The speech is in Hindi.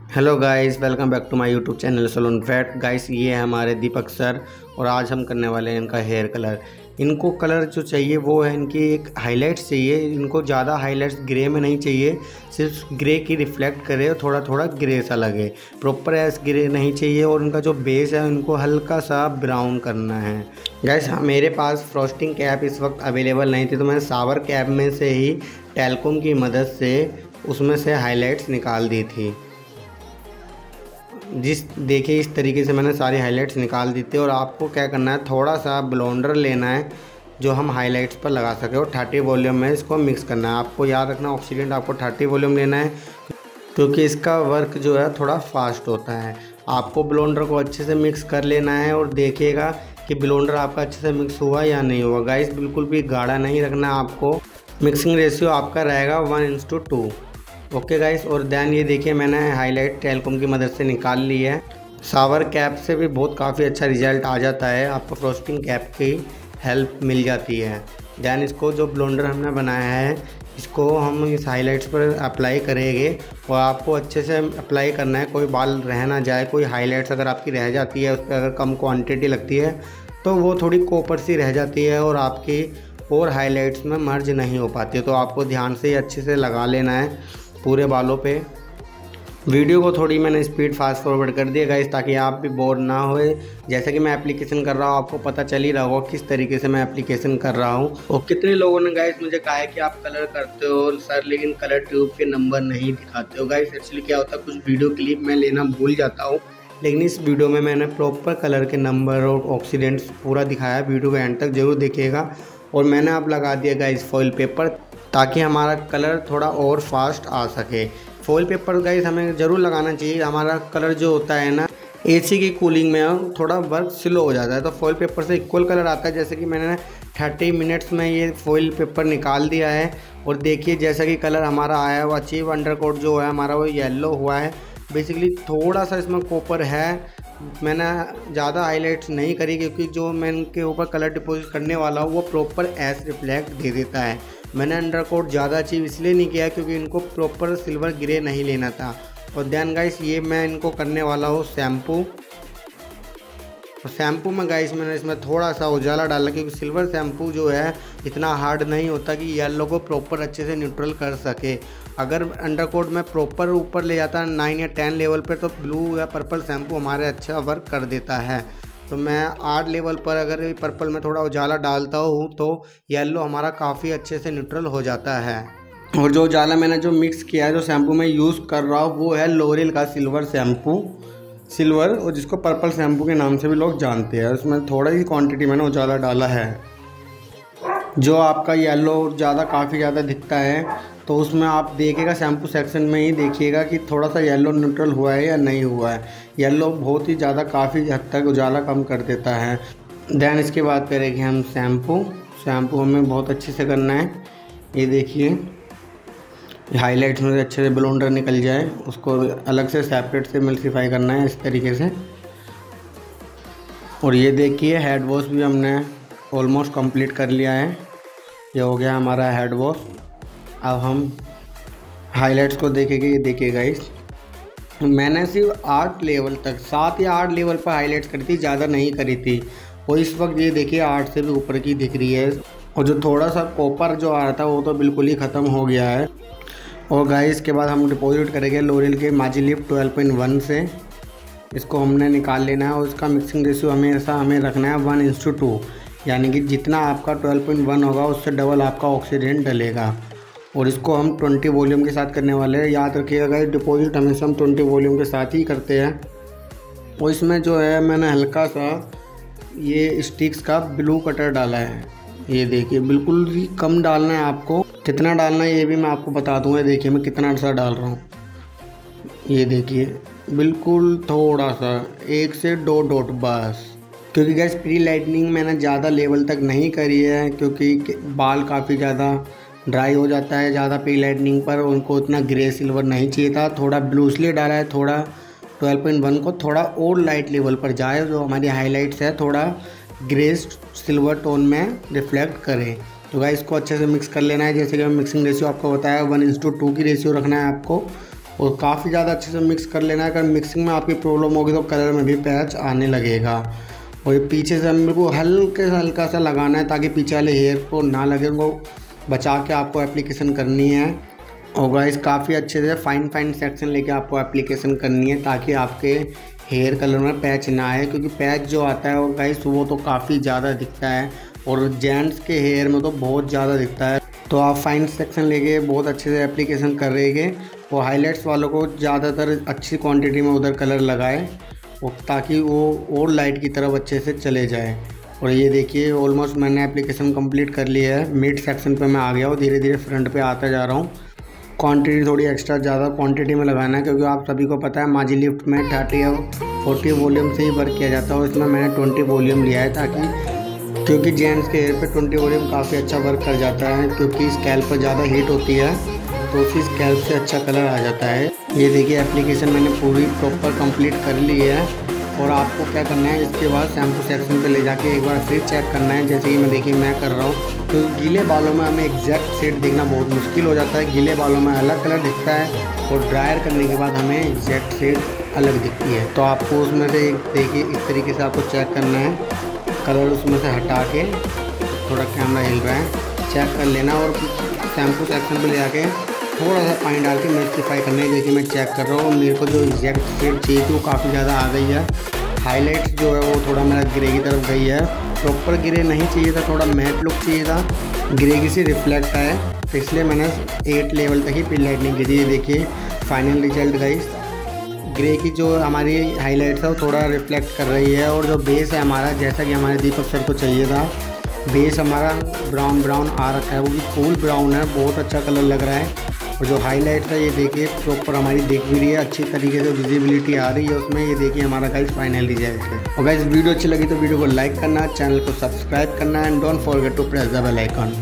Hello guys, welcome back to my YouTube channel salon fat. Guys, ये है हमारे दीपक सर और आज हम करने वाले हैं इनका हेयर कलर। इनको कलर जो चाहिए वो है इनकी एक हाइलाइट्स चाहिए। इनको ज़्यादा हाइलाइट्स ग्रे में नहीं चाहिए, सिर्फ ग्रे की रिफ्लेक्ट करे और थोड़ा थोड़ा ग्रे सा लगे। प्रॉपर ऐस ग्रे नहीं चाहिए और इनका जो बेस है उनको हल्का सा ब्राउन करना है। गाइस, मेरे पास फ्रॉस्टिंग कैप इस वक्त अवेलेबल नहीं थी तो मैंने सावर कैप में से ही टेल्कोम की मदद से उसमें से हाइलाइट्स निकाल दी थी। देखिए इस तरीके से मैंने सारी हाइलाइट्स निकाल दी थी। और आपको क्या करना है, थोड़ा सा ब्लोंडर लेना है जो हम हाइलाइट्स पर लगा सके और 30 वॉल्यूम में इसको मिक्स करना है। आपको याद रखना ऑक्सीडेंट आपको 30 वॉल्यूम लेना है क्योंकि इसका वर्क जो है थोड़ा फास्ट होता है। आपको ब्लोंडर को अच्छे से मिक्स कर लेना है और देखिएगा कि ब्लोंडर आपका अच्छे से मिक्स हुआ या नहीं हुआ। गाइस, बिल्कुल भी गाढ़ा नहीं रखना आपको। मिक्सिंग रेशियो आपका रहेगा 1:2। ओके गाइस, और देन ये देखिए मैंने हाईलाइट टेल्कोम की मदद से निकाल ली है। सावर कैप से भी बहुत काफ़ी अच्छा रिजल्ट आ जाता है, आपको फ्रॉस्टिंग कैप की हेल्प मिल जाती है। देन इसको जो ब्लोंडर हमने बनाया है इसको हम इस हाइलाइट्स पर अप्लाई करेंगे और आपको अच्छे से अप्लाई करना है, कोई बाल रह ना जाए। कोई हाइलाइट्स अगर आपकी रह जाती है, उस पर अगर कम क्वान्टिटी लगती है तो वो थोड़ी कॉपर सी रह जाती है और आपकी और हाइलाइट्स में मर्ज नहीं हो पाती है। तो आपको ध्यान से अच्छे से लगा लेना है पूरे बालों पे। वीडियो को थोड़ी मैंने स्पीड फास्ट फॉरवर्ड कर दिया गाइस ताकि आप भी बोर ना होए। जैसे कि मैं एप्लीकेशन कर रहा हूँ आपको पता चल ही रहा होगा किस तरीके से मैं एप्लीकेशन कर रहा हूँ। और कितने लोगों ने गाइस मुझे कहा है कि आप कलर करते हो सर लेकिन कलर ट्यूब के नंबर नहीं दिखाते हो। गाइस, एक्चुअली क्या होता है, कुछ वीडियो क्लिप मैं लेना भूल जाता हूँ, लेकिन इस वीडियो में मैंने प्रॉपर कलर के नंबर और ऑक्सीडेंट्स पूरा दिखाया। वीडियो को एंड तक जरूर देखिएगा। और मैंने अब लगा दिया गाइस फॉइल पेपर ताकि हमारा कलर थोड़ा और फास्ट आ सके। फॉइल पेपर गाइस हमें ज़रूर लगाना चाहिए। हमारा कलर जो होता है ना, एसी की कूलिंग में थोड़ा वर्क स्लो हो जाता है तो फॉइल पेपर से इक्वल कलर आता है। जैसे कि मैंने 30 मिनट्स में ये फॉइल पेपर निकाल दिया है और देखिए जैसा कि कलर हमारा आया है वो अचीव अंडरकोट जो है हमारा वो येलो हुआ है। बेसिकली थोड़ा सा इसमें कॉपर है, मैंने ज़्यादा हाईलाइट्स नहीं करी क्योंकि जो मैं इनके ऊपर कलर डिपॉजिट करने वाला हूँ वो प्रॉपर एस रिफ्लेक्ट दे देता है। मैंने अंडरकोट ज़्यादा अचीव इसलिए नहीं किया क्योंकि इनको प्रॉपर सिल्वर ग्रे नहीं लेना था। और देन गाइस ये मैं इनको करने वाला हूँ शैम्पू। और शैम्पू में गाइस मैंने इसमें थोड़ा सा उजाला डाला क्योंकि सिल्वर शैम्पू जो है इतना हार्ड नहीं होता कि येलो को प्रॉपर अच्छे से न्यूट्रल कर सके। अगर अंडरकोट में प्रॉपर ऊपर ले जाता है 9 या 10 लेवल पे तो ब्लू या पर्पल शैम्पू हमारे अच्छा वर्क कर देता है। तो मैं 8 लेवल पर अगर पर्पल में थोड़ा उजाला डालता हूँ तो येलो हमारा काफ़ी अच्छे से न्यूट्रल हो जाता है। और जो उजाला मैंने जो मिक्स किया है, जो शैम्पू मैं यूज़ कर रहा हूँ वो है लोरियल का सिल्वर शैम्पू, सिल्वर, और जिसको पर्पल शैम्पू के नाम से भी लोग जानते हैं। उसमें थोड़ा ही क्वांटिटी मैंने उजाला डाला है। जो आपका येलो ज़्यादा काफ़ी ज़्यादा दिखता है तो उसमें आप देखिएगा शैम्पू सेक्शन में ही देखिएगा कि थोड़ा सा येलो न्यूट्रल हुआ है या नहीं हुआ है। येलो बहुत ही ज़्यादा काफ़ी हद तक उजाला कम कर देता है। देन इसके बाद करेंगे हम शैम्पू हमें बहुत अच्छे से करना है। ये देखिए हाइलाइट्स में अच्छे से ब्लोंडर निकल जाए, उसको अलग से सेपरेट से मिल्सिफाई करना है इस तरीके से। और ये देखिए हेड वॉश भी हमने ऑलमोस्ट कंप्लीट कर लिया है। ये हो गया हमारा हेड वॉश। अब हम हाइलाइट्स को देखेंगे। ये देखिए गाइस मैंने सिर्फ 8 लेवल तक 7 या 8 लेवल पर हाइलाइट्स करी थी, ज़्यादा नहीं करी थी। और इस वक्त ये देखिए 8 से भी ऊपर की दिख रही है। और जो थोड़ा सा कॉपर जो आ रहा था वो तो बिल्कुल ही ख़त्म हो गया है। और गाइस के बाद हम डिपॉजिट करेंगे लोरियल के माजिलिप 12.1 से। इसको हमने निकाल लेना है और इसका मिक्सिंग रेशियो हमें रखना है 1:2, यानी कि जितना आपका 12.1 होगा उससे डबल आपका ऑक्सीडेंट डलेगा। और इसको हम 20 वॉल्यूम के साथ करने वाले हैं। याद रखिएगा गाइस डिपॉजिट हमेशा हम 20 वॉल्यूम के साथ ही करते हैं। और इसमें जो है मैंने हल्का सा ये स्टिक्स का ब्लू कटर डाला है। ये देखिए बिल्कुल ही कम डालना है आपको, कितना डालना है ये भी मैं आपको बता दूंगा। देखिए मैं कितना सा डाल रहा हूँ, ये देखिए बिल्कुल थोड़ा सा 1 से 2 डॉट बस। क्योंकि गैस प्री लाइटनिंग मैंने ज़्यादा लेवल तक नहीं करी है क्योंकि बाल काफ़ी ज़्यादा ड्राई हो जाता है ज़्यादा प्री लाइटनिंग पर। उनको इतना ग्रे सिल्वर नहीं चाहिए था, थोड़ा ब्लू इसलिए डाला है थोड़ा 12.1 को थोड़ा और लाइट लेवल पर जाए, जो हमारी हाईलाइट्स है थोड़ा ग्रे सिल्वर टोन में रिफ्लेक्ट करें। तो गाइस इसको अच्छे से मिक्स कर लेना है। जैसे कि मैं मिक्सिंग रेशियो आपको बताया 1:2 की रेशियो रखना है आपको। और काफ़ी ज़्यादा अच्छे से मिक्स कर लेना है। अगर मिक्सिंग में आपकी प्रॉब्लम होगी तो कलर में भी पैच आने लगेगा। और ये पीछे से हम को हल्के से हल्का सा लगाना है ताकि पीछे वाले हेयर को ना लगे, उनको बचा के आपको एप्लीकेशन करनी है। और गाइस काफ़ी अच्छे से फाइन सेक्शन लेके आपको एप्लीकेशन करनी है ताकि आपके हेयर कलर में पैच ना आए, क्योंकि पैच जो आता है वो गाइस वो तो काफ़ी ज़्यादा दिखता है और जेंट्स के हेयर में तो बहुत ज़्यादा दिखता है। तो आप फाइन सेक्शन लेके बहुत अच्छे से एप्लीकेशन कर रहेंगे। और हाईलाइट्स वालों को ज़्यादातर अच्छी क्वांटिटी में उधर कलर लगाए और ताकि वो और लाइट की तरफ अच्छे से चले जाए। और ये देखिए ऑलमोस्ट मैंने एप्लीकेशन कंप्लीट कर लिया है। मिड सेक्शन पे मैं आ गया हूँ, धीरे धीरे फ्रंट पे आता जा रहा हूँ। क्वांटिटी थोड़ी एक्स्ट्रा ज़्यादा क्वांटिटी में लगाना है, क्योंकि आप सभी को पता है माजी लिफ्ट में 30 या 40 वॉल्यूम से ही वर्क किया जाता है। इसमें मैंने 20 वॉल्यूम लिया है क्योंकि जेंट्स के हेयर पे 20 वॉल्यूम काफ़ी अच्छा वर्क कर जाता है, क्योंकि स्कैल्प पर ज़्यादा हीट होती है तो उसी स्कैल्प से अच्छा कलर आ जाता है। ये देखिए एप्लीकेशन मैंने पूरी प्रॉपर कंप्लीट कर ली है। और आपको क्या करना है, इसके बाद शैम्पू सेक्शन पे ले जाके एक बार फिर चेक करना है, जैसे कि मैं कर रहा हूँ। तो गीले बालों में हमें एग्जैक्ट शेड देखना बहुत मुश्किल हो जाता है। गीले बालों में अलग कलर दिखता है और ड्रायर करने के बाद हमें एग्जैक्ट शेड अलग दिखती है। तो आपको उसमें से देखिए इस तरीके से आपको चेक करना है, कलर उसमें से हटा के, थोड़ा कैमरा हिल रहा है, चेक कर लेना। और शैम्पू सेक्शन पर ले जाके थोड़ा सा पानी डाल के मिक्सिफाई करना है। देखिए मैं चेक कर रहा हूँ, मेरे को जो एग्जैक्ट शेड चाहिए थी वो काफ़ी ज़्यादा आ गई है। हाईलाइट्स जो है वो थोड़ा मेरा ग्रे की तरफ गई है, प्रॉपर ग्रे नहीं चाहिए था, थोड़ा मैट लुक चाहिए था, ग्रे की सी रिफ्लेक्ट आए, तो इसलिए मैंने 8 लेवल तक ही पिल लाइटनिंग की थी। ये देखिए फाइनल रिजल्ट गाइस, ग्रे की जो हमारी हाईलाइट्स है वो थोड़ा रिफ्लेक्ट कर रही है। और जो बेस है हमारा, जैसा कि हमारे दीपक सर को चाहिए था, बेस हमारा ब्राउन आ रखा है, वो भी फुल ब्राउन है, बहुत अच्छा कलर लग रहा है। और जो हाईलाइट है ये देखिए प्रॉपर हमारी दिख भी रही है, अच्छी तरीके से विजिबिलिटी आ रही है उसमें। ये देखिए हमारा गाइस फाइनल रिजल्ट है। और गाइस वीडियो अच्छी लगी तो वीडियो को लाइक करना, चैनल को सब्सक्राइब करना and don't forget to press the bell icon.